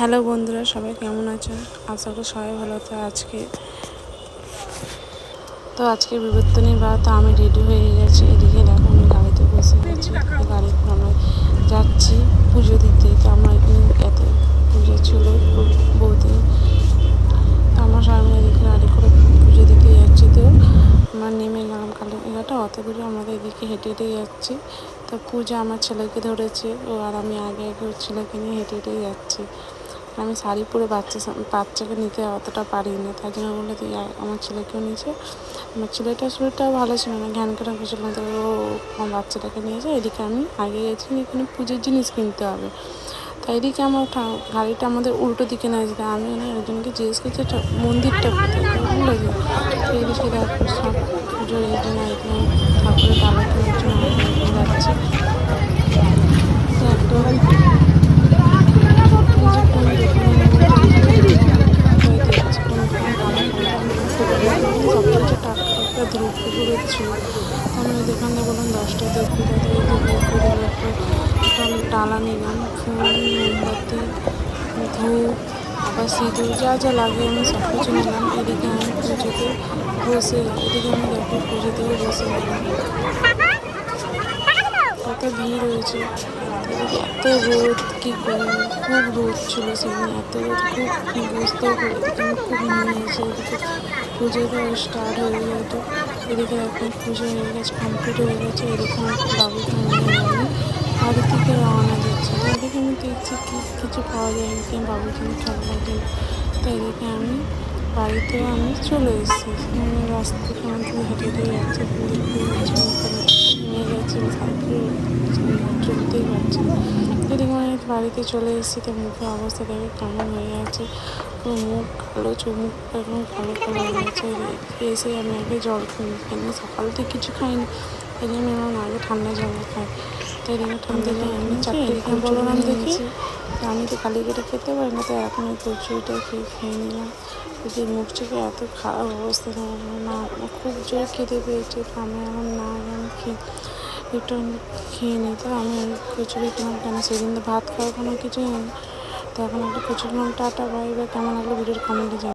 Hello বন্ধুরা, সবাই কেমন আছেন? আশা করি সবাই ভালো আছে। আজকে বিবর্তনের বার, তো আমি রেডি হয়ে গেছি। এদিকে দেখো আমি গাড়িতে বসে গেছি, গাড়ি করে আমরা যাচ্ছি পুজো দিতে। তো আমরা এখানে এত পুজো ছিল বহুদিন, তো আমরা সবাই মিলে এদিকে গাড়ি করে পুজো দিতে যাচ্ছি। তো আমরা নেমে গেলাম কালীঘাটে, অত দূরে আমাদের এদিকে হেঁটে হেঁটে যাচ্ছি। তো পূজা আমার ছেলেকে ধরেছে, আর আমি আগে ওর ছেলেকে নিয়ে হেঁটে হেঁটে যাচ্ছি। আমি শাড়ি পরে বাচ্চাকে নিতে অতটা পারি না, তাই জন্য বললো তুই আমার ছেলেকেও নিয়েছে। আমার ছেলেটার শরীরটাও ভালো ছিল না, ঘ্যান করে বসেছিল, তো ও আমার বাচ্চাটাকে নিয়েছে। এদিকে আমি আগে গেছি, এখানে পুজোর জিনিস কিনতে হবে। তাই এদিকে আমার গাড়িটা আমাদের উল্টো দিকে না যেতে, আমি একজনকে জিজ্ঞেস করছি একটা মন্দিরটা কোথায়, বললো যে এদিকে দেখো সব পুজোর এই জন্য একদম ঠাকুরের ডালা কেনার জন্য যাচ্ছি। তো একদম সবকিছু টাটকা ধূপ ছিল। আমি দোকানে বললাম 10টা ধূপ একটা ডালা নিলাম, ফুল, মোমবাতি, ধূপ, আবার সিঁদুর, যা যা লাগে আমি সব কিছু নিলাম। এদিকে আমি পুজোতে বসে গেলাম। কত ভিড় হয়েছে, এত রোদ, কী করবো, খুব রোদ ছিল সেদিন, এত রোদ খুব বুঝতেও পারি। এদিকে আমি খুব নিয়েছি। এদিকে পুজোটা স্টার্ট হয়ে যেত, এদিকে এখন পুজো হয়ে গেছে, কমপ্লিট হয়ে গেছে। এদিকে আমার বাবুকে নিয়ে আমি বাড়ি থেকে রওনা দিচ্ছি। এদিকে আমি দেখছি কিছু পাওয়া যায় নাকি বাবুকে আমি খেলবার জন্য। তো এদিকে আমি বাড়িতেও আমি চলে এসেছি। রাস্তা থেকে আমাদের হেঁটে হেঁটে যাচ্ছে, নিয়ে গেছে সাইকেল চলতেই পারছে না। এদিকে আমি বাড়িতে চলে এসেছি, তো মুখের অবস্থা দেখে কেমন হয়ে আছে, পুরো মুখ কালো, মুখ একদম কালো কালো হয়ে গেছে। এসে আমি আগে জল কিনি, সকাল থেকে কিছু খাইনি, এই জন্য আমি আগে ঠান্ডা জল খাই। তো এদিকে ঠান্ডা জল আমি 4টে বললাম দেখি, আমি তো কালীঘাটে খেতে পারি না, তো এখন ওই কচুরিটা খেয়ে নিলাম। যদি মুখ চোখে এত খারাপ অবস্থা না, খুব জোর খেতে পেয়েছে, তো আমি এখন না একটু খেয়ে নিই। তো আমি কচুরি খেলাম, কেন সেদিন তো ভাত খাওয়া কোনো কিছুই নেই। তো এখন একটা কচুরি খেলাম। Tata, bye bye. কেমন লাগলো ভিডিওর কমেন্টে জানাই।